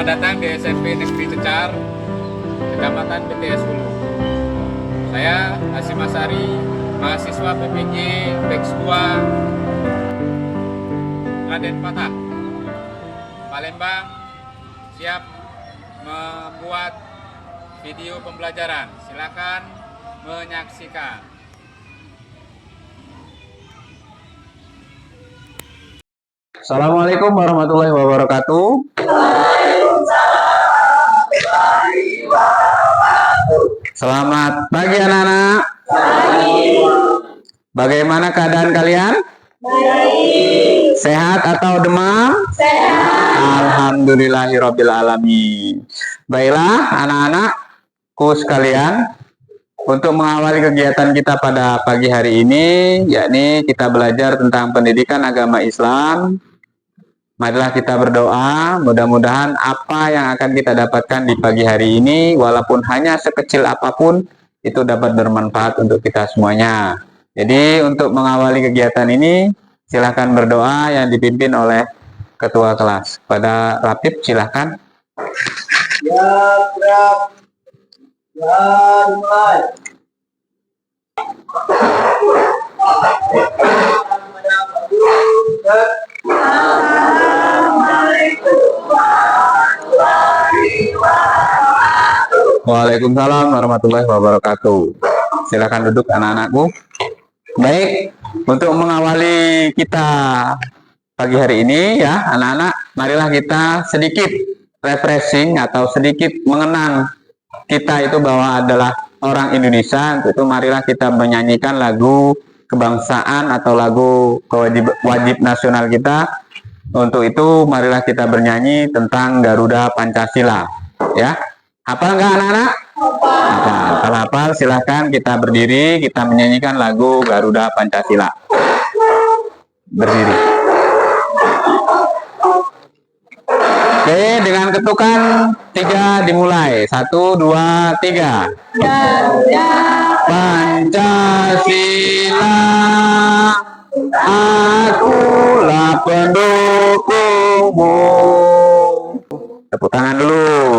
Selamat datang di SMP Negeri Cecar, Kecamatan BTS Hulu. Saya Hasyim Asari, mahasiswa PPG Beks 2 Raden Patah, Palembang, siap membuat video pembelajaran. Silakan menyaksikan. Assalamualaikum warahmatullahi wabarakatuh. Selamat pagi anak-anak. Bagaimana keadaan kalian? Baik. Sehat atau demam? Sehat. Alhamdulillahirabbil alamin. Baiklah anak-anakku sekalian, untuk mengawali kegiatan kita pada pagi hari ini, yakni kita belajar tentang pendidikan agama Islam. Marilah kita berdoa, mudah-mudahan apa yang akan kita dapatkan di pagi hari ini, walaupun hanya sekecil apapun, itu dapat bermanfaat untuk kita semuanya. Jadi untuk mengawali kegiatan ini, silahkan berdoa yang dipimpin oleh ketua kelas. Pada Rapid silahkan. Ya, gerak. Ya, mulai. Waalaikumsalam warahmatullahi wabarakatuh. Silakan duduk anak-anakku. Baik, untuk mengawali kita pagi hari ini ya anak-anak, marilah kita sedikit refreshing atau sedikit mengenang kita itu bahwa adalah orang Indonesia. Untuk itu marilah kita menyanyikan lagu kebangsaan atau lagu wajib nasional kita. Untuk itu marilah kita bernyanyi tentang Garuda Pancasila ya. Hafal nggak anak-anak? Hafal. Kalau hafal silahkan kita berdiri, kita menyanyikan lagu Garuda Pancasila. Berdiri. Oke, dengan ketukan 3 dimulai. 1, 2, 3. Garuda Pancasila, akulah pendukungmu. Tepuk tangan dulu.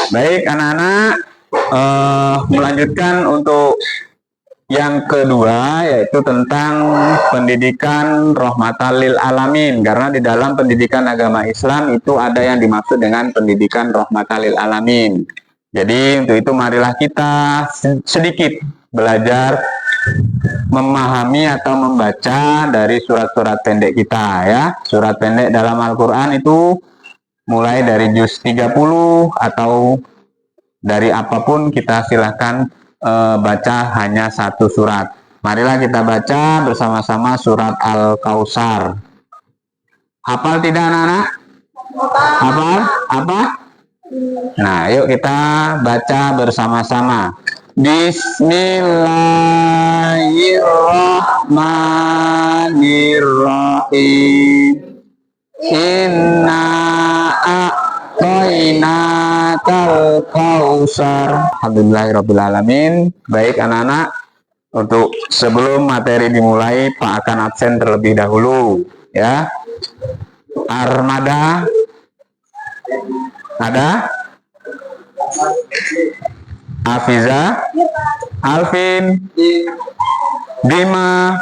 Baik anak-anak, melanjutkan untuk yang kedua, yaitu tentang pendidikan rahmatan lil alamin. Karena di dalam pendidikan agama Islam itu ada yang dimaksud dengan pendidikan rahmatan lil alamin. Jadi untuk itu marilah kita sedikit belajar memahami atau membaca dari surat-surat pendek kita ya. Surat pendek dalam Al-Quran itu mulai dari juz 30 atau dari apapun kita silahkan baca hanya satu surat. Marilah kita baca bersama-sama surat Al-Kautsar. Hafal tidak anak-anak? Hafal? Apa? Nah, yuk kita baca bersama-sama. Bismillahirrahmanirrahim. Inna a'tainakal kautsar. Alhamdulillahirabbil alamin. Baik anak-anak, untuk sebelum materi dimulai, Pak akan absen terlebih dahulu ya. Armada ada? Afiza, Alvin, Dima.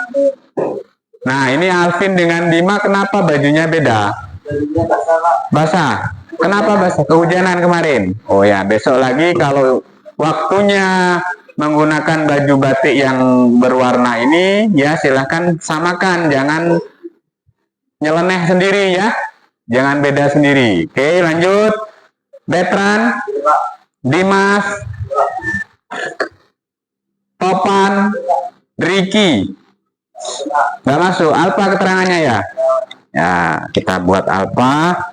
Nah, ini Alvin dengan Dima kenapa bajunya beda? Basah. Kenapa basah? Kehujanan kemarin. Oh ya, besok lagi kalau waktunya menggunakan baju batik yang berwarna ini, ya silahkan samakan. Jangan nyeleneh sendiri ya. Jangan beda sendiri. Oke, lanjut. Betran, Dimas, Topan, Ricky. Nggak masuk. Alfa keterangannya ya. Ya, kita buat Alfa.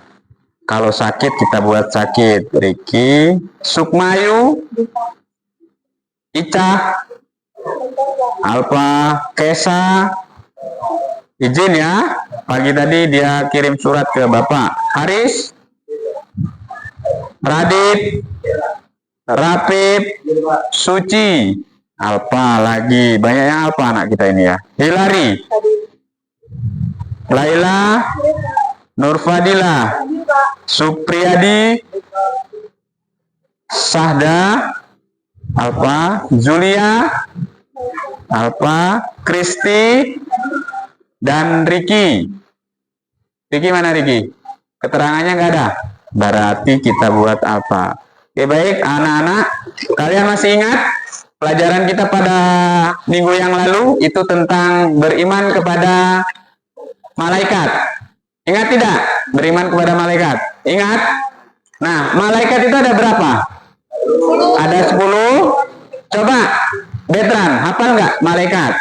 Kalau sakit kita buat sakit. Ricky, Sukmayu, Ica, Alfa, Kesa. Izin ya. Pagi tadi dia kirim surat ke Bapak. Haris, Radit, Rapid, Suci, Alfa lagi. Banyaknya Alfa anak kita ini ya. Hilary, Laila, Nurfadila, Supriyadi, Sahda, Alfa, Julia, Alfa, Kristi, dan Riki. Riki mana Riki? Keterangannya nggak ada. Berarti kita buat apa? Oke, baik anak-anak, kalian masih ingat pelajaran kita pada minggu yang lalu itu tentang beriman kepada malaikat. Ingat tidak? Beriman kepada malaikat. Ingat? Nah, malaikat itu ada berapa? Ada 10. Coba, Betran, hafal nggak malaikat?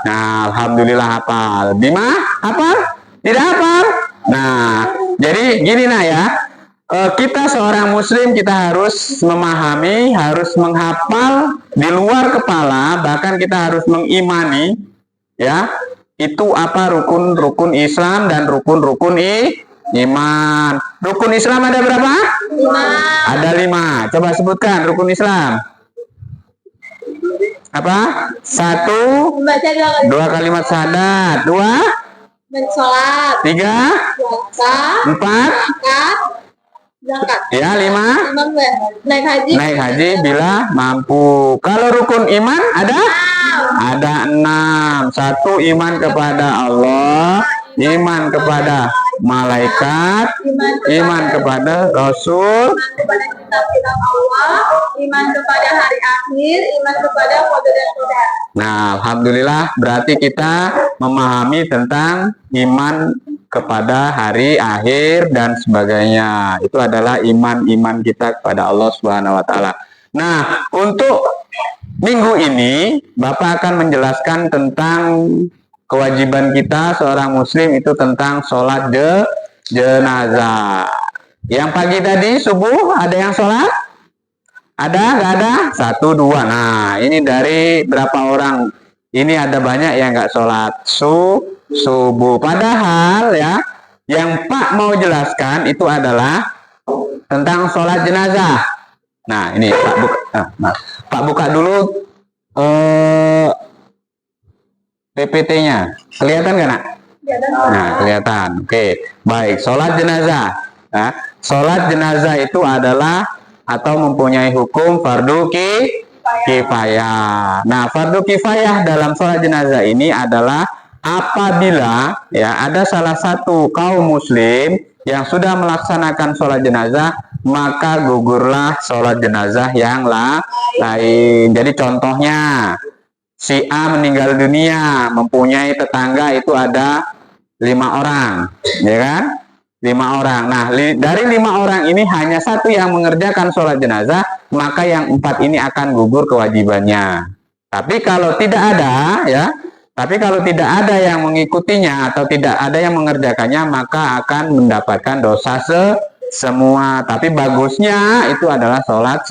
Nah, alhamdulillah hafal. Bima, hafal? Tidak hafal? Nah, jadi gini nah ya. Kita seorang muslim, kita harus memahami, harus menghafal di luar kepala, bahkan kita harus mengimani ya. Itu apa rukun-rukun Islam dan rukun-rukun iman. Rukun Islam ada berapa? 5. Ada 5. Coba sebutkan rukun Islam. Apa? 1. Membaca 2 kalimat syahadat. 2. Mensolat. 3. Puasa. 4. Zakat. Ya, 5. Naik haji. Naik haji bila mampu. Kalau rukun iman ada? Ada 6. 1 iman kepada Allah, iman kepada malaikat, iman kepada Rasul, Iman kepada kitab-kitab Allah, iman kepada hari akhir, iman kepada qadar dan qadar. Nah, alhamdulillah berarti kita memahami tentang iman kepada hari akhir dan sebagainya. Itu adalah iman-iman kita kepada Allah Subhanahu wa taala. Nah, untuk minggu ini Bapak akan menjelaskan tentang kewajiban kita seorang muslim itu tentang sholat jenazah. Yang pagi tadi subuh ada yang sholat? Ada? Nggak ada? 1, 2. Nah, ini dari berapa orang? Ini ada banyak yang nggak sholat subuh. Padahal ya, yang Pak mau jelaskan itu adalah tentang sholat jenazah. Nah, ini Pak buka, Pak buka dulu PPT-nya. Kelihatan nggak, Nak? Nah, kelihatan. Oke, baik. Sholat jenazah. Nah, sholat jenazah itu adalah atau mempunyai hukum fardu kifayah. Nah, fardu kifayah dalam sholat jenazah ini adalah apabila ya ada salah satu kaum muslim yang sudah melaksanakan sholat jenazah, maka gugurlah sholat jenazah yang lain. Jadi contohnya, si A meninggal dunia, mempunyai tetangga itu ada 5 orang, ya kan? 5 orang. Nah, dari 5 orang ini hanya 1 yang mengerjakan sholat jenazah, maka yang 4 ini akan gugur kewajibannya. Tapi kalau tidak ada, ya, yang mengikutinya atau tidak ada yang mengerjakannya, maka akan mendapatkan dosa semua. Tapi bagusnya itu adalah sholat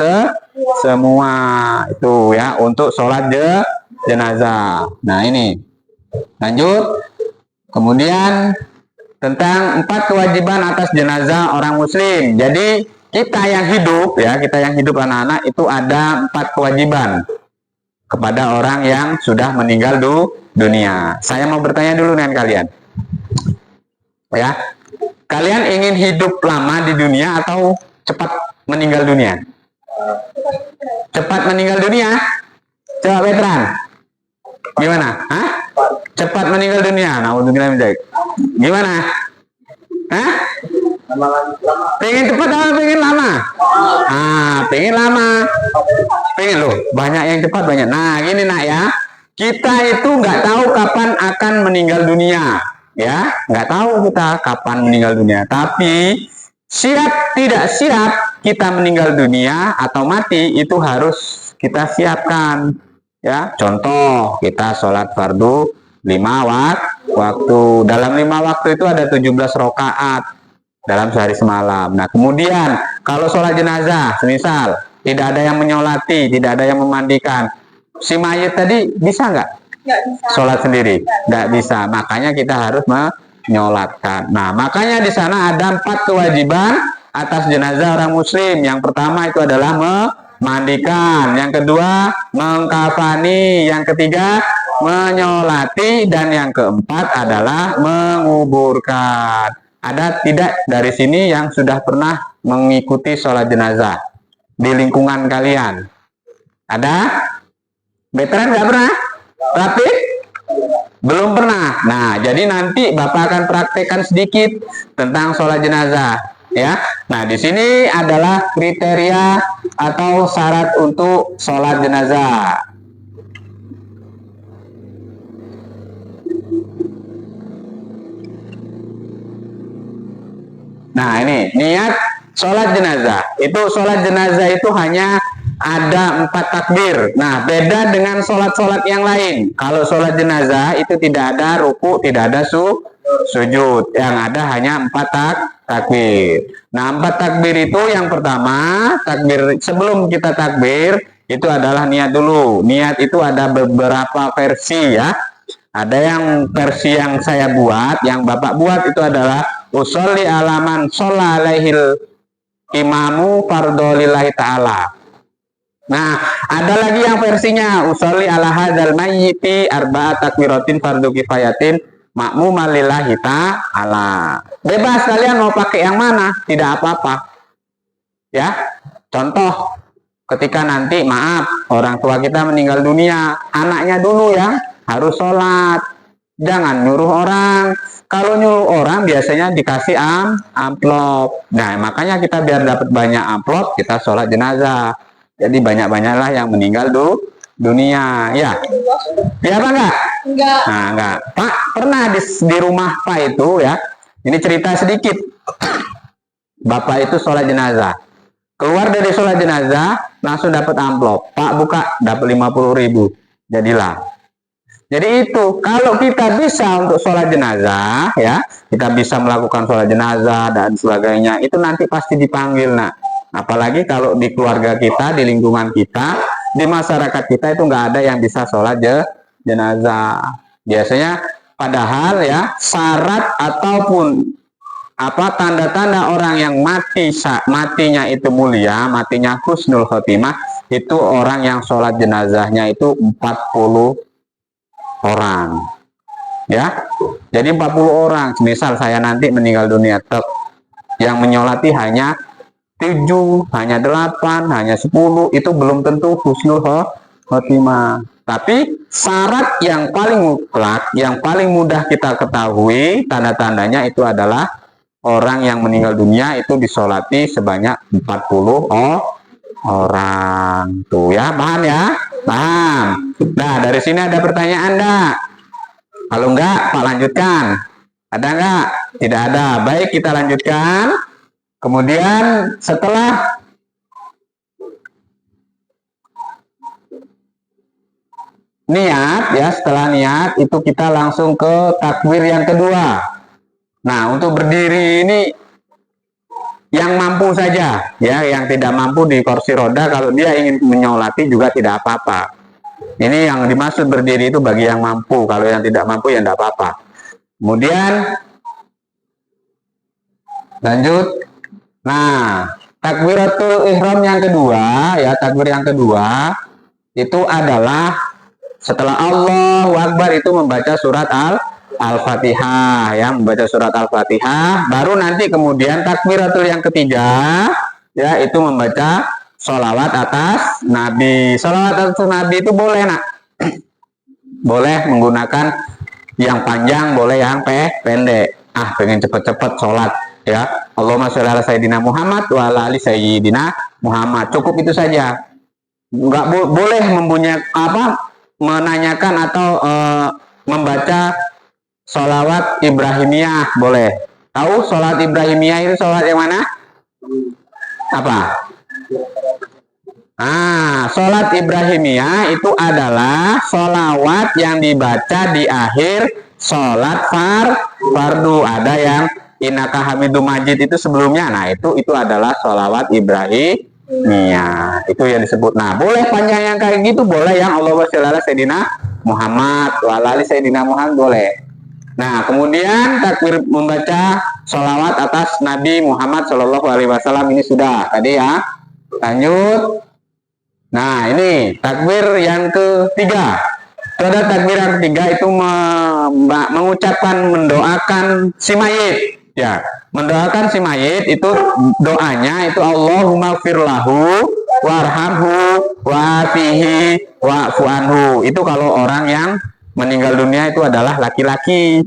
semua itu ya untuk sholat jenazah. Nah, ini lanjut. Kemudian tentang 4 kewajiban atas jenazah orang muslim. Jadi kita yang hidup ya, anak-anak itu ada 4 kewajiban kepada orang yang sudah meninggal dunia. Saya mau bertanya dulu dengan kalian. Ya. Kalian ingin hidup lama di dunia atau cepat meninggal dunia? Cepat meninggal dunia? Coba Betran. Gimana? Hah? Cepat meninggal dunia. Naudzubillah min dzalik. Gimana? Hah? Pengen cepat atau pengen lama? Pengen lama. Pengen loh. Banyak yang cepat banyak. Nah, gini nak ya. Kita itu nggak tahu kapan akan meninggal dunia, ya. Nggak tahu kita kapan meninggal dunia. Tapi siap tidak siap kita meninggal dunia atau mati itu harus kita siapkan. Ya, contoh kita sholat fardu 5 waktu. Dalam 5 waktu itu ada 17 rakaat dalam sehari semalam. Nah, kemudian kalau sholat jenazah, semisal tidak ada yang menyolati, tidak ada yang memandikan, si mayit tadi bisa nggak? Nggak bisa. Sholat sendiri? Nggak bisa. Makanya kita harus menyolatkan. Nah, makanya di sana ada 4 kewajiban atas jenazah orang muslim. Yang pertama itu adalah mandikan. Yang kedua, mengkafani. Yang ketiga, menyolati. Dan yang keempat adalah menguburkan. Ada tidak dari sini yang sudah pernah mengikuti sholat jenazah di lingkungan kalian? Ada? Veteran nggak pernah? Praktik? Belum pernah. Nah, jadi nanti Bapak akan praktekkan sedikit tentang sholat jenazah, ya. Nah, di sini adalah kriteria atau syarat untuk sholat jenazah. Nah, ini niat sholat jenazah. Itu sholat jenazah itu hanya ada 4 takbir. Nah, beda dengan sholat-sholat yang lain. Kalau sholat jenazah itu tidak ada ruku, tidak ada sujud. Yang ada hanya 4 takbir. Nah, 4 takbir itu yang pertama, takbir sebelum kita takbir, itu adalah niat dulu. Niat itu ada beberapa versi ya. Ada yang versi yang saya buat, yang Bapak buat itu adalah usolli alaman sholla alaihil imamu fardolillahi ta'ala. Nah, ada lagi yang versinya usolli ala hadzal mayyiti arba'at takbiratin fardu kifayatin makmuman lillahi ta'ala. Bebas kalian mau pakai yang mana, tidak apa-apa. Ya. Contoh, ketika nanti maaf orang tua kita meninggal dunia, anaknya dulu yang harus sholat. Jangan nyuruh orang. Kalau nyuruh orang biasanya dikasih amplop. Nah, makanya kita biar dapat banyak amplop, kita sholat jenazah. Jadi banyak-banyaklah yang meninggal dunia, ya. Ya apa enggak? Enggak. Nah, enggak. Pak, pernah di rumah Pak itu ya. Ini cerita sedikit. Bapak itu sholat jenazah. Keluar dari sholat jenazah, langsung dapat amplop. Pak buka, dapat 50.000. Jadilah. Jadi itu, kalau kita bisa untuk sholat jenazah, ya, kita bisa melakukan sholat jenazah dan sebagainya, itu nanti pasti dipanggil, nak. Apalagi kalau di keluarga kita, di lingkungan kita, di masyarakat kita itu nggak ada yang bisa sholat jenazah. Biasanya, padahal ya syarat ataupun apa tanda-tanda orang yang matinya itu mulia, matinya husnul khotimah, itu orang yang sholat jenazahnya itu 40 orang. Ya, jadi 40 orang. Misal saya nanti meninggal dunia, yang menyolati hanya 7, hanya 8, hanya 10, itu belum tentu husnul khotimah. Tapi syarat yang paling mutlak, yang paling mudah kita ketahui tanda-tandanya itu adalah orang yang meninggal dunia itu disolati sebanyak 40 orang. Tuh ya, paham ya? Paham. Nah, dari sini ada pertanyaan enggak? Kalau enggak, Pak lanjutkan. Ada enggak? Tidak ada. Baik, kita lanjutkan. Kemudian setelah niat ya, setelah niat itu kita langsung ke takbir yang kedua. Nah, untuk berdiri ini yang mampu saja ya, yang tidak mampu di kursi roda kalau dia ingin menyolati juga tidak apa-apa. Ini yang dimaksud berdiri itu bagi yang mampu, kalau yang tidak mampu ya tidak apa-apa. Kemudian lanjut. Nah, takbiratul ihram yang kedua ya, takbir yang kedua itu adalah setelah Allahu Akbar itu membaca surat Al-Fatihah ya, membaca surat Al-Fatihah, baru nanti kemudian takbiratul yang ketiga ya, itu membaca sholawat atas Nabi. Sholawat atas Nabi itu boleh nak, boleh menggunakan yang panjang, boleh yang pendek. Pengen cepet-cepet sholat ya, Allahumma sholli ala sayyidina Muhammad wa ala ali sayyidina Muhammad, cukup itu saja. Nggak boleh menanyakan atau membaca sholawat Ibrahimiyah. Boleh. Tahu sholat Ibrahimiyah itu sholat yang mana? Apa? Sholat Ibrahimiyah itu adalah sholawat yang dibaca di akhir sholat fardu. Ada yang innaka hamidum majid itu sebelumnya. Nah, itu adalah sholawat Ibrahimiyah. Itu yang disebut. Nah, boleh panjang yang kayak gitu, boleh yang Allahumma sholli ala sayyidina Muhammad wa ala ali sayyidina Muhammad, boleh. Nah, kemudian takbir membaca sholawat atas Nabi Muhammad Shallallahu Alaihi Wasallam ini sudah tadi ya. Lanjut. Nah, ini takbir yang ketiga. Itu ada takbir yang ketiga itu mengucapkan, mendoakan si mayit. Ya, mendoakan si mayit itu doanya itu Allahumma firlahu warhamhu wa'afihi wa'fu anhu. Itu kalau orang yang meninggal dunia itu adalah laki-laki.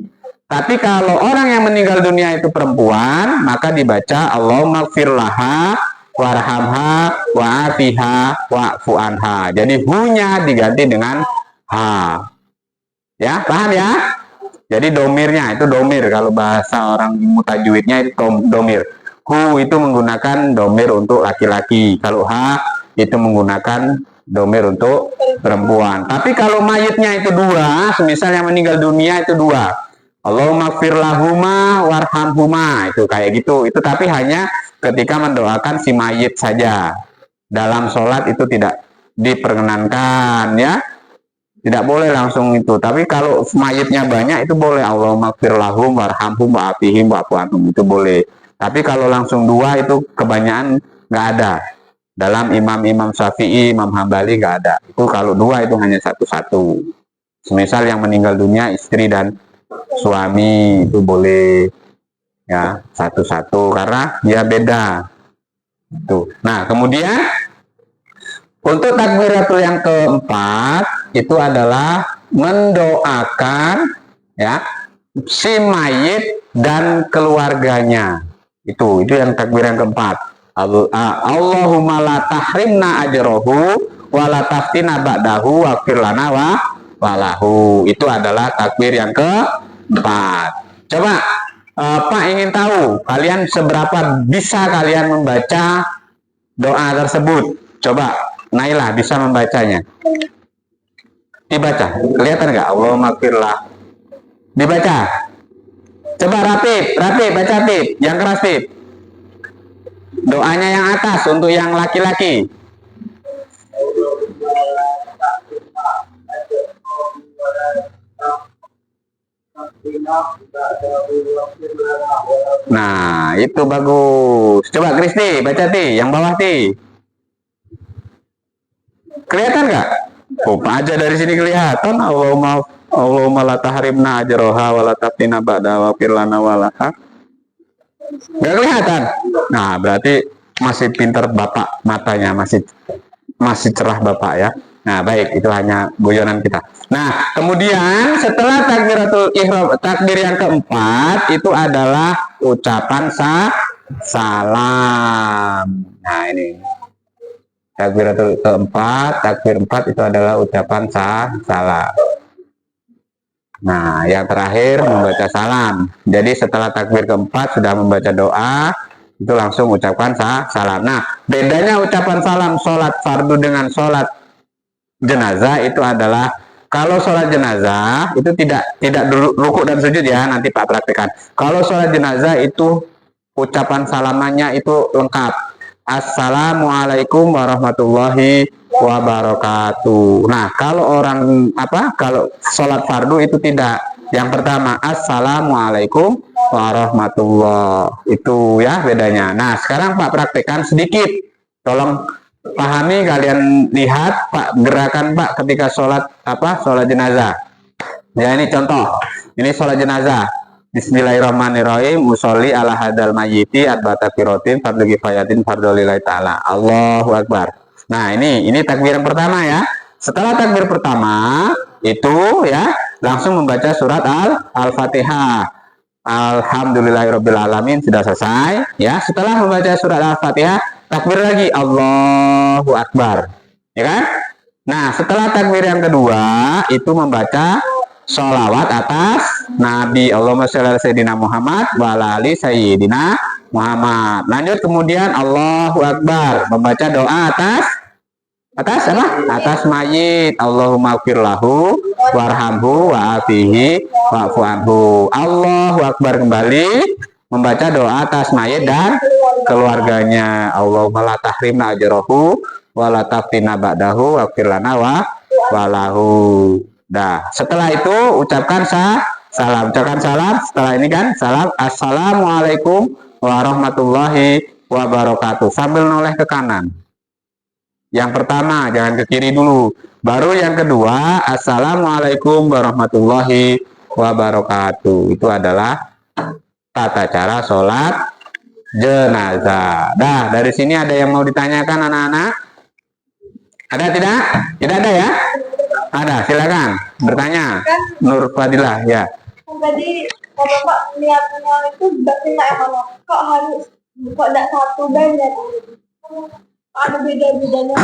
Tapi kalau orang yang meninggal dunia itu perempuan, maka dibaca Allahumma firlaha warhamha wa'afiha wa'fu anha. Jadi hu-nya diganti dengan ha. Ya, paham ya? Jadi domirnya itu domir. Kalau bahasa orang mutajwidnya itu domir. Hu itu menggunakan domir untuk laki-laki. Kalau ha itu menggunakan domir untuk perempuan. Tapi kalau mayitnya itu dua, semisal yang meninggal dunia itu dua, Allahumma firlahuma warhamhuma, itu kayak gitu. Itu tapi hanya ketika mendoakan si mayit saja. Dalam sholat itu tidak diperkenankan, ya. Tidak boleh langsung itu. Tapi kalau mayitnya banyak itu boleh. Allahumma firlahum warhamhum wa'afihim wa'fu anhum, itu boleh. Tapi kalau langsung dua itu kebanyakan nggak ada. Dalam imam-imam Syafi'i, Imam Hambali nggak ada. Itu kalau dua itu hanya satu-satu. Semisal yang meninggal dunia istri dan suami itu boleh ya satu-satu karena dia beda. Tuh. Nah, kemudian untuk takbiratul yang keempat itu adalah mendoakan ya si mayit dan keluarganya. Itu yang takbir yang keempat. Allahumma la tahrimna ajrohu wa la taftina ba'dahu wa firlana walahu. Itu adalah takbir yang keempat. Coba Pak ingin tahu kalian seberapa bisa kalian membaca doa tersebut. Coba Nailah bisa membacanya. Dibaca, kelihatan nggak? Allahumma firlah. Dibaca. Coba Rapid, baca Rapid, yang keras Rapid. Doanya yang atas untuk yang laki-laki. Nah, itu bagus. Coba Kristi, baca Ti, yang bawah Ti. Kelihatan nggak? Oh, aja dari sini kelihatan. Allahumma la tahrimna ajroha wa la taftina ba'da wa firlana walaha. Nggak kelihatan. Nah, berarti masih pintar Bapak matanya, masih cerah Bapak ya. Nah, baik, itu hanya guyonan kita. Nah, kemudian setelah takbiratul ihram, takbir yang keempat itu adalah ucapan salam. Nah, ini takbiratul keempat, takbir 4 itu adalah ucapan salam. Nah, yang terakhir membaca salam. Jadi setelah takbir keempat sudah membaca doa, itu langsung ucapkan salam. Nah, bedanya ucapan salam sholat fardu dengan sholat jenazah itu adalah kalau sholat jenazah itu tidak rukuk dan sujud ya, nanti Pak praktekkan. Kalau sholat jenazah itu ucapan salamannya itu lengkap. Assalamualaikum warahmatullahi wabarakatuh. Nah, kalau kalau sholat fardu itu tidak. Yang pertama, Assalamualaikum warahmatullahi. Itu ya bedanya. Nah, sekarang Pak praktekkan sedikit. Tolong pahami, kalian lihat Pak gerakan Pak ketika sholat jenazah. Ya, ini contoh. Ini sholat jenazah. Bismillahirrahmanirrahim. Musolli ala hadal mayyiti arba'ata qiratin fardhu kifayatin fardhulillahi ta'ala. Allahu akbar. Nah, ini takbir yang pertama ya. Setelah takbir pertama itu ya langsung membaca surat Al-Fatihah. Alhamdulillahirabbil alamin, sudah selesai ya. Setelah membaca surat Al-Fatihah, takbir lagi Allahu akbar. Ya kan? Nah, setelah takbir yang kedua itu membaca sholawat atas Nabi. Allahumma sholli ala sayyidina Muhammad wa ala ali sayyidina Muhammad. Lanjut kemudian Allahu akbar, membaca doa atas apa? Atas mayit. Allahumma firlahu warhamhu wa'afihi wa'fu anhu. Allahu akbar kembali membaca doa atas mayit dan keluarganya. Allahumma la tahrimna ajrohu wa la taftina ba'dahu wa firlana walahu. Nah, setelah itu ucapkan salam. Ucapkan salam. Setelah ini kan salam. Assalamualaikum warahmatullahi wabarakatuh. Sambil noleh ke kanan. Yang pertama, jangan ke kiri dulu. Baru yang kedua, Assalamualaikum warahmatullahi wabarakatuh. Itu adalah tata cara sholat jenazah. Dah, dari sini ada yang mau ditanyakan anak-anak? Ada tidak? Tidak ada ya? Ada, silakan bertanya. Nur Fadilah, ya. Tadi kalau Pak niatnya itu berarti yang mana? Kok harus kok tidak satu banyak? Ada beda-bedanya.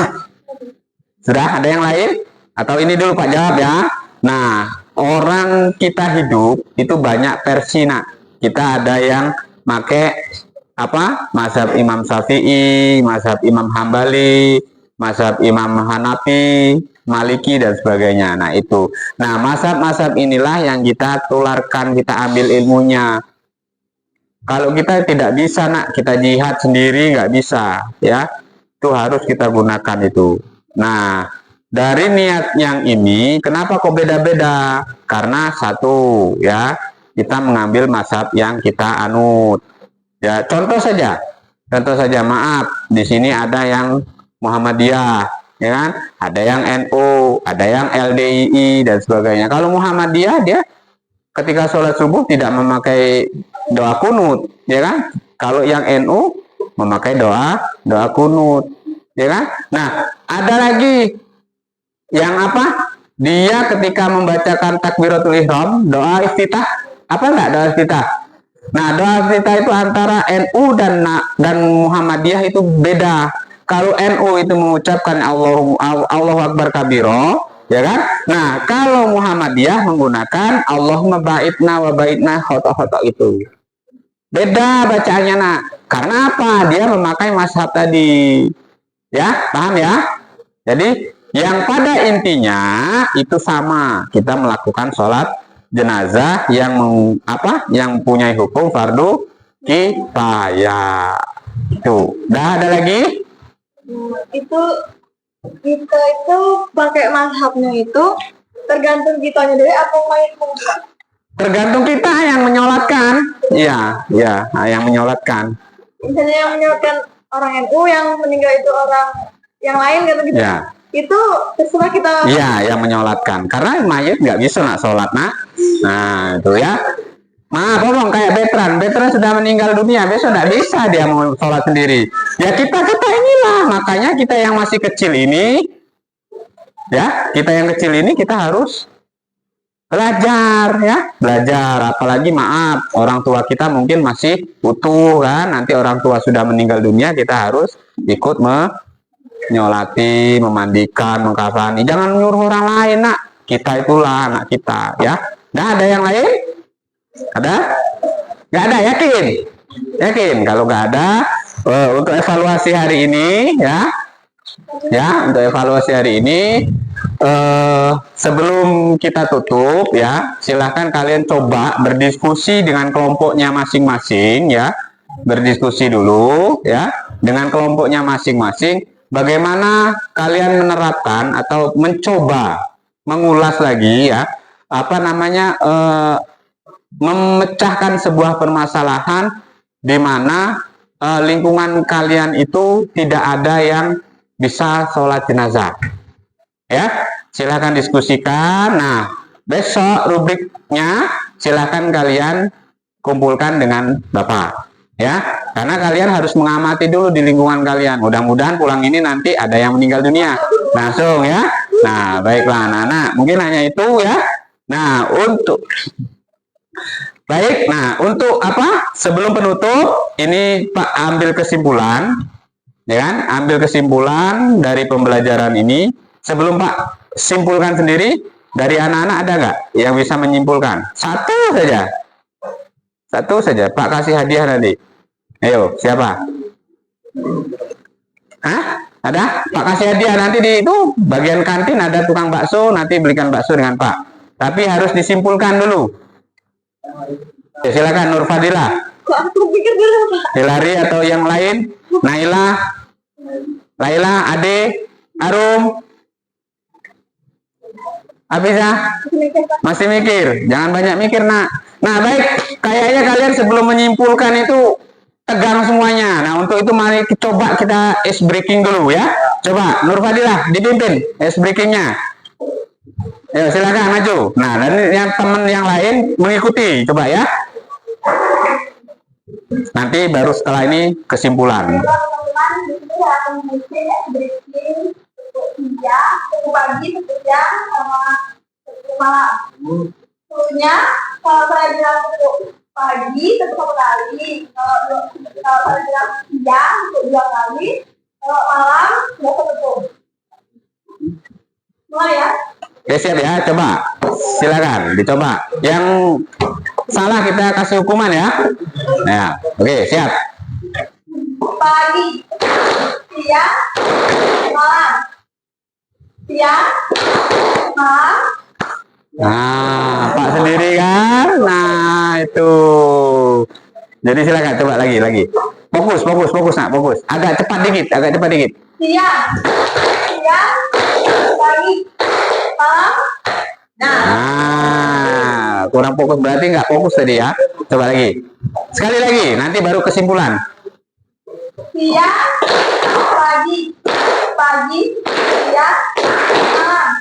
Sudah ada yang lain? Atau ini dulu Pak jawab ya. Nah, orang kita hidup itu banyak versi nak. Kita ada yang make apa? Mazhab Imam Syafi'i, mazhab Imam Hambali, mazhab Imam Hanafi, Maliki dan sebagainya. Nah, itu. Nah, mazhab-mazhab inilah yang kita tularkan, kita ambil ilmunya. Kalau kita tidak bisa nak, kita jihad sendiri nggak bisa, ya. Itu harus kita gunakan itu. Nah, dari niat yang ini, kenapa kok beda-beda? Karena satu, ya, kita mengambil mazhab yang kita anut. Ya, contoh saja, maaf, di sini ada yang Muhammadiyah, ya kan? Ada yang NU, ada yang LDII dan sebagainya. Kalau Muhammadiyah dia ketika sholat subuh tidak memakai doa kunut, ya kan? Kalau yang NU memakai doa kunut, ya kan? Nah, ada lagi yang apa? Dia ketika membacakan takbiratul ihram, doa iftitah, apa enggak doa iftitah? Nah, doa iftitah itu antara NU dan Muhammadiyah itu beda. Kalau NU itu mengucapkan Allahu Akbar kabiro, ya kan? Nah, kalau Muhammadiyah menggunakan Allahumma ba'idna wa ba'idna khotok-khotok itu. Beda bacaannya nak. Karena apa? Dia memakai mazhab tadi. Ya, paham ya? Jadi, yang pada intinya itu sama. Kita melakukan sholat jenazah yang yang punya hukum fardu kifayah. Itu. Dah ada lagi? Itu kita itu pakai mazhabnya itu tergantung kitanya dulu apa main muka. Tergantung kita yang menyolatkan. Iya, yang menyolatkan. Misalnya yang menyolatkan orang NU, yang meninggal itu orang yang lain gitu. Ya. Itu terserah kita. Iya, yang menyolatkan. Karena mayat nggak bisa nak sholat nak. Nah, itu ya. Maaf, ngomong kayak Betran sudah meninggal dunia, besok nggak bisa dia mau sholat sendiri. Ya kita inilah, makanya kita yang masih kecil ini, ya kita yang kecil ini kita harus belajar ya, apalagi maaf orang tua kita mungkin masih utuh kan, nanti orang tua sudah meninggal dunia kita harus ikut menyolati, memandikan, mengkafani, jangan nyuruh orang lain nak, kita itulah anak kita ya. Nah ada yang lain? Ada? Nggak ada, yakin kalau nggak ada. Untuk evaluasi hari ini untuk evaluasi hari ini sebelum kita tutup ya, silahkan kalian coba berdiskusi dengan kelompoknya masing-masing ya, berdiskusi dulu ya dengan kelompoknya masing-masing, bagaimana kalian menerapkan atau mencoba mengulas lagi ya memecahkan sebuah permasalahan di mana lingkungan kalian itu tidak ada yang bisa sholat jenazah. Ya, silahkan diskusikan. Nah, besok rubriknya silahkan kalian kumpulkan dengan Bapak. Ya, karena kalian harus mengamati dulu di lingkungan kalian. Mudah-mudahan pulang ini nanti ada yang meninggal dunia. Langsung ya. Nah, baiklah anak-anak. Mungkin hanya itu ya. Nah, untuk apa? Sebelum penutup, ini Pak ambil kesimpulan, ya kan? Ambil kesimpulan dari pembelajaran ini. Sebelum Pak simpulkan sendiri, dari anak-anak ada nggak yang bisa menyimpulkan? Satu saja. Pak kasih hadiah nanti. Ayo, siapa? Hah? Ada? Pak kasih hadiah nanti di itu bagian kantin ada tukang bakso, nanti belikan bakso dengan Pak. Tapi harus disimpulkan dulu. Ya, silakan Nur Fadilah. Kok aku pikir dulu Pak. Hilary atau yang lain? Naila, Laila, Ade, Arum, Afizah, masih mikir? Jangan banyak mikir nak. Nah baik, kayaknya kalian sebelum menyimpulkan itu tegang semuanya. Nah untuk itu mari coba kita ice breaking dulu ya. Coba Nur Fadilah dipimpin ice breakingnya. Ayo silakan maju. Nah, dan yang teman yang lain mengikuti. Coba ya. Nanti baru setelah ini kesimpulan. Teman-teman di sini akan bikin breaking untuk siang, untuk pagi, untuk siang, sama untuk malam. Tentunya kalau saya bilang untuk pagi tentu satu kali, kalau saya bilang siang untuk 2 kali, kalau malam sudah satu. Mulai ya. Oke, siap ya, coba. Silakan, dicoba. Yang salah kita kasih hukuman ya. Nah, oke, siap. Pagi, siang, malam. Siang, malam. Nah, Pak sendiri kan? Nah, itu. Jadi silakan, coba lagi. Fokus, nak, fokus. Agak cepat dikit. Siang, pagi, malam. Nah, kurang fokus berarti nggak fokus tadi ya. Coba lagi. Sekali lagi, nanti baru kesimpulan. Siang, pagi, siang, malam.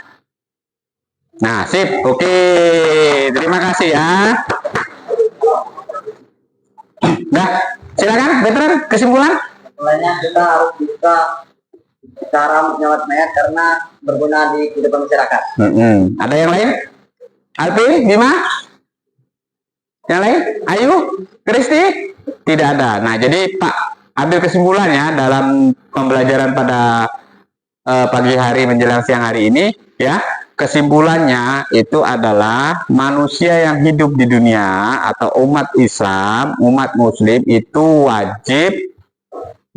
Nah, sip. Oke. Terima kasih ya. Dah, silakan, veteran, kesimpulan. Mulanya kita harus bisa cara menyelamat mayat karena berguna di kehidupan masyarakat. Ada yang lain? Alvin, Bima? Yang lain? Ayu? Kristi? Tidak ada. Nah, jadi Pak ambil kesimpulannya dalam pembelajaran pada pagi hari menjelang siang hari ini, ya. Kesimpulannya itu adalah manusia yang hidup di dunia atau umat Islam, umat Muslim itu wajib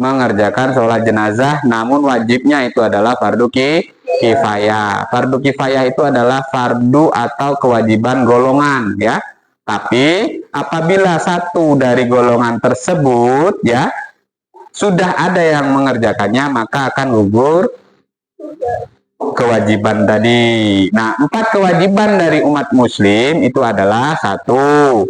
mengerjakan sholat jenazah, namun wajibnya itu adalah fardu kifayah. Fardu kifayah itu adalah fardu atau kewajiban golongan, ya. Tapi apabila satu dari golongan tersebut, ya, sudah ada yang mengerjakannya, maka akan gugur kewajiban tadi. Nah, 4 kewajiban dari umat Muslim itu adalah 1,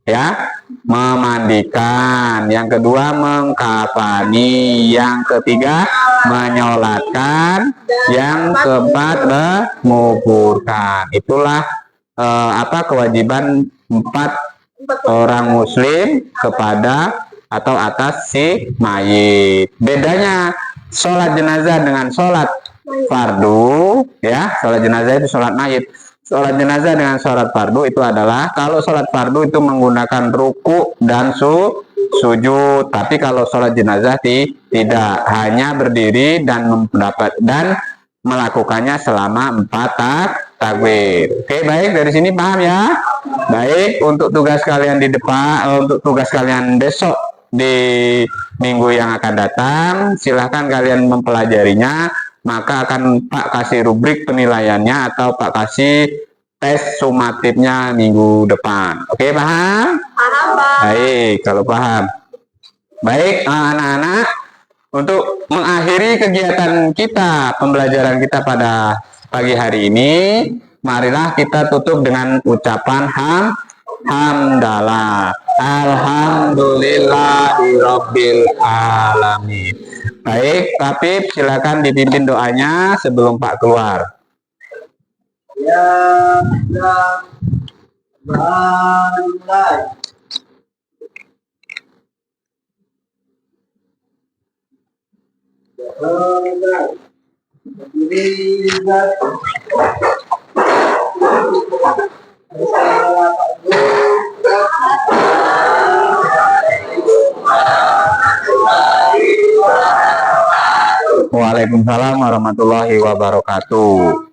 ya, memandikan, yang kedua mengkafani, yang ketiga menyolatkan, yang keempat menguburkan. Itulah kewajiban 4 orang Muslim kepada atau atas si mayit. Bedanya sholat jenazah dengan sholat fardu, ya, sholat jenazah itu sholat mayit. Sholat jenazah dengan sholat fardu itu adalah, kalau sholat fardu itu menggunakan ruku dan sujud, tapi kalau sholat jenazah tidak, hanya berdiri dan melakukannya selama 4 takbir. Oke, baik, dari sini paham ya. Baik, untuk tugas kalian di depan, untuk tugas kalian besok di minggu yang akan datang, silahkan kalian mempelajarinya. Maka akan Pak kasih rubrik penilaiannya atau Pak kasih tes sumatifnya minggu depan. Oke, paham? Paham, Pak. Baik, kalau paham. Baik, anak-anak, untuk mengakhiri kegiatan kita, pembelajaran kita pada pagi hari ini, marilah kita tutup dengan ucapan hamdalah. Alhamdulillahirabbil alamin. Baik, Papip, silakan dipimpin doanya sebelum Pak keluar. Ya, mulai. Waalaikumsalam warahmatullahi wabarakatuh.